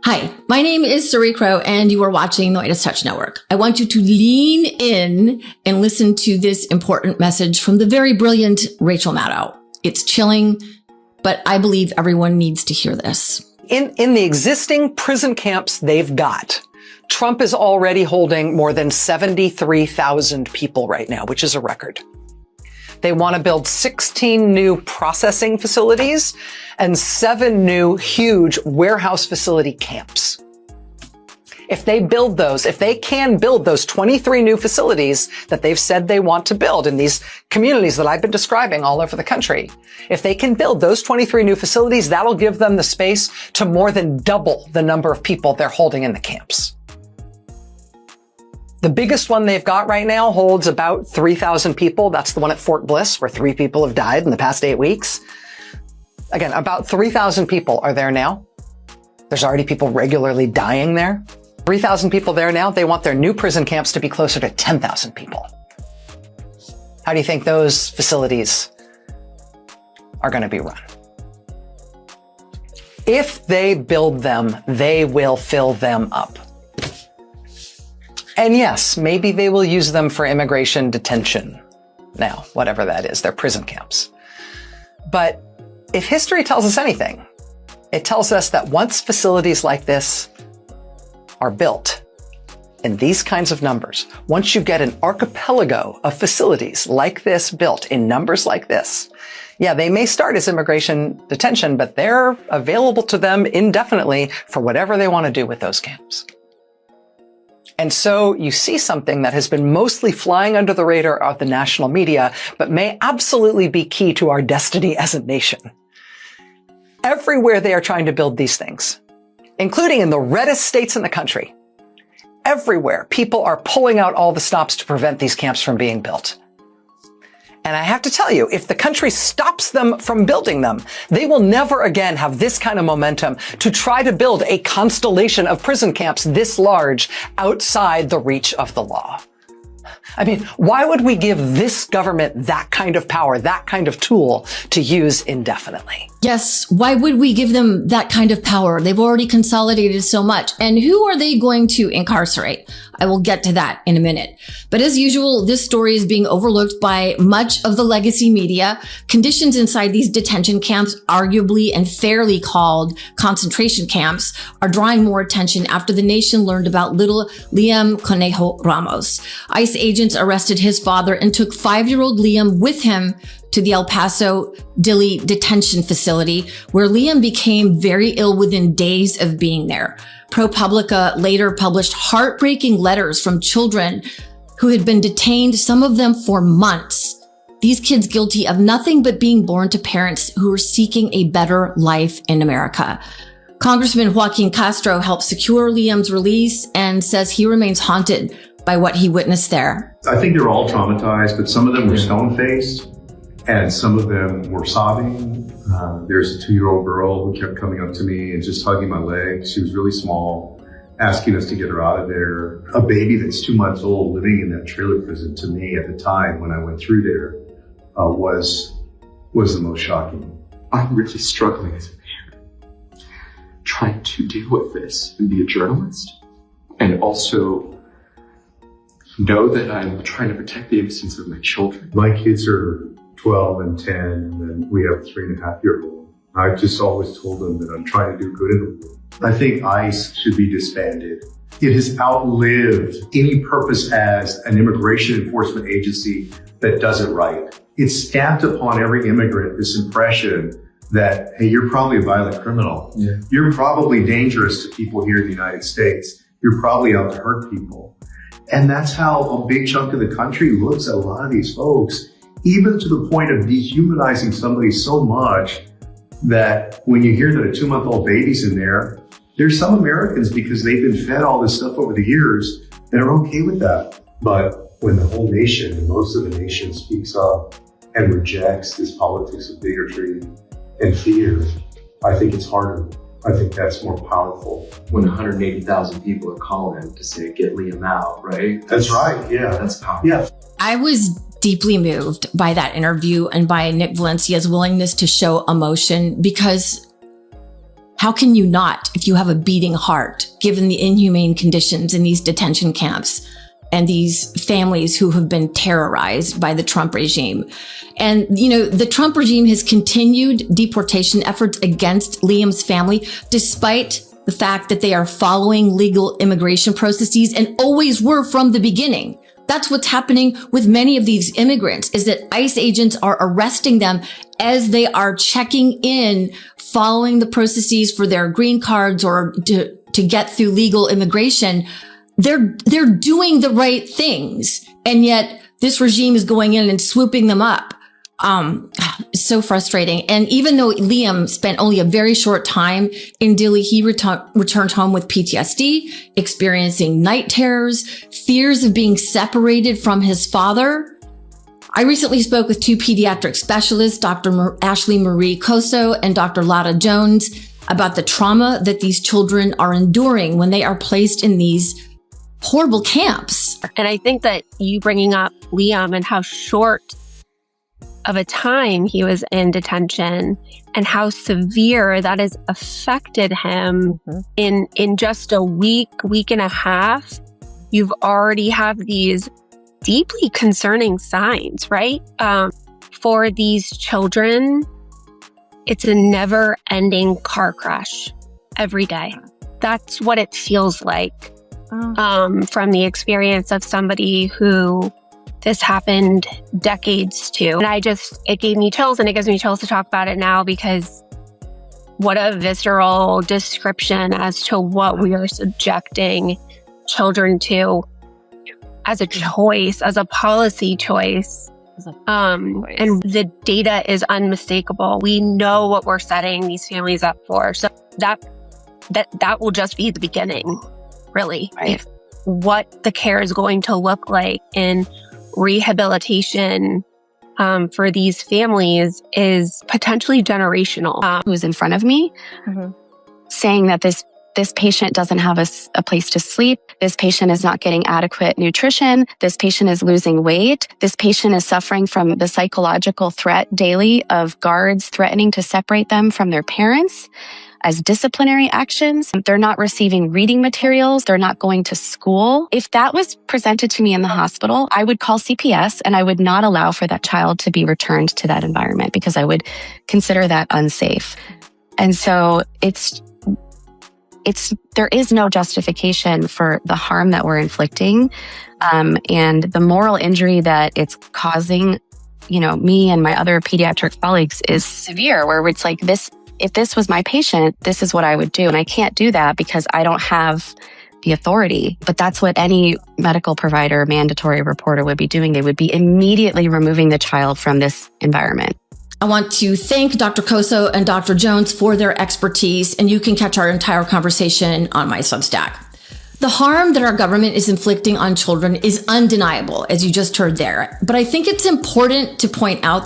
Hi, my name is Suri Crow, and you are watching the Midas Touch Network. I want you to lean in and listen to this important message from the very brilliant Rachel Maddow. It's chilling, but I believe everyone needs to hear this. In the existing prison camps they've got, Trump is already holding more than 73,000 people right now, which is a record. They want to build 16 new processing facilities and 7 new huge warehouse facility camps. If they build those, if they can build those 23 new facilities that they've said they want to build in these communities that I've been describing all over the country, if they can build those 23 new facilities, that'll give them the space to more than double the number of people they're holding in the camps. The biggest one they've got right now holds about 3,000 people. That's the one at Fort Bliss, where 3 people have died in the past 8 weeks. Again, about 3,000 people are there now. There's already people regularly dying there. 3,000 people there now. They want their new prison camps to be closer to 10,000 people. How do you think those facilities are going to be run? If they build them, they will fill them up. And yes, maybe they will use them for immigration detention now, whatever that is, their prison camps. But if history tells us anything, it tells us that once facilities like this are built in these kinds of numbers, once you get an archipelago of facilities like this built in numbers like this, yeah, they may start as immigration detention, but they're available to them indefinitely for whatever they want to do with those camps. And so you see something that has been mostly flying under the radar of the national media, but may absolutely be key to our destiny as a nation. Everywhere they are trying to build these things, including in the reddest states in the country, everywhere people are pulling out all the stops to prevent these camps from being built. And I have to tell you, if the country stops them from building them, they will never again have this kind of momentum to try to build a constellation of prison camps this large outside the reach of the law. I mean, why would we give this government that kind of power, that kind of tool to use indefinitely? Yes, why would we give them that kind of power? They've already consolidated so much. And who are they going to incarcerate? I will get to that in a minute. But as usual, this story is being overlooked by much of the legacy media. Conditions inside these detention camps, arguably and fairly called concentration camps, are drawing more attention after the nation learned about little Liam Conejo Ramos. ICE agents arrested his father and took 5-year-old Liam with him to the El Paso Dilley detention facility, where Liam became very ill within days of being there. ProPublica later published heartbreaking letters from children who had been detained, some of them for months. These kids guilty of nothing but being born to parents who were seeking a better life in America. Congressman Joaquin Castro helped secure Liam's release and says he remains haunted by what he witnessed there. I think they're all traumatized, but some of them were stone-faced and some of them were sobbing. There's a 2-year-old girl who kept coming up to me and just hugging my leg. She was really small, asking us to get her out of there. A baby that's 2 months old living in that trailer prison, to me at the time when I went through there, was the most shocking. I'm really struggling as a parent, trying to deal with this and be a journalist, and also know that I'm trying to protect the innocence of my children. My kids are 12 and 10, and then we have a 3.5-year-old. I've just always told them that I'm trying to do good in the world. I think ICE should be disbanded. It has outlived any purpose as an immigration enforcement agency that does it right. It's stamped upon every immigrant this impression that, hey, you're probably a violent criminal. Yeah. You're probably dangerous to people here in the United States. You're probably out to hurt people. And that's how a big chunk of the country looks at a lot of these folks, even to the point of dehumanizing somebody so much that when you hear that a 2-month-old baby's in there, there's some Americans, because they've been fed all this stuff over the years, that are okay with that. But when the whole nation, and most of the nation, speaks up and rejects this politics of bigotry and fear, I think it's harder. I think that's more powerful. When 180,000 people are calling to say, get Liam out, right? That's right, yeah. That's powerful. Yeah. I was deeply moved by that interview and by Nick Valencia's willingness to show emotion, because How can you not if you have a beating heart, given the inhumane conditions in these detention camps and these families who have been terrorized by the Trump regime? And, the Trump regime has continued deportation efforts against Liam's family, despite the fact that they are following legal immigration processes and always were from the beginning. That's what's happening with many of these immigrants, is that ICE agents are arresting them as they are checking in, following the processes for their green cards or to get through legal immigration. They're doing the right things. And yet this regime is going in and swooping them up. So frustrating. And even though Liam spent only a very short time in Dili, he returned home with PTSD, experiencing night terrors, fears of being separated from his father. I recently spoke with two pediatric specialists, Dr. Ashley Marie Coso and Dr. Lada Jones, about the trauma that these children are enduring when they are placed in these horrible camps. And I think that you bringing up Liam and how short of a time he was in detention and how severe that has affected him in just a week and a half, you've already have these deeply concerning signs, right? For these children, it's a never-ending car crash every day. That's what it feels like from the experience of somebody who this happened decades to. And it gave me chills, and it gives me chills to talk about it now, because what a visceral description as to what we are subjecting children to as a choice, as a policy choice. And the data is unmistakable. We know what we're setting these families up for. So that will just be the beginning, really. Right. If what the care is going to look like in rehabilitation for these families is potentially generational. Who's in front of me saying that this patient doesn't have a place to sleep. This patient is not getting adequate nutrition. This patient is losing weight. This patient is suffering from the psychological threat daily of guards threatening to separate them from their parents as disciplinary actions. They're not receiving reading materials. They're not going to school. If that was presented to me in the hospital, I would call CPS and I would not allow for that child to be returned to that environment, because I would consider that unsafe. And so there is no justification for the harm that we're inflicting. And the moral injury that it's causing, me and my other pediatric colleagues is severe, where it's like this. If this was my patient, this is what I would do. And I can't do that because I don't have the authority. But that's what any medical provider, mandatory reporter would be doing. They would be immediately removing the child from this environment. I want to thank Dr. Coso and Dr. Jones for their expertise, and you can catch our entire conversation on my Substack. The harm that our government is inflicting on children is undeniable, as you just heard there. But I think it's important to point out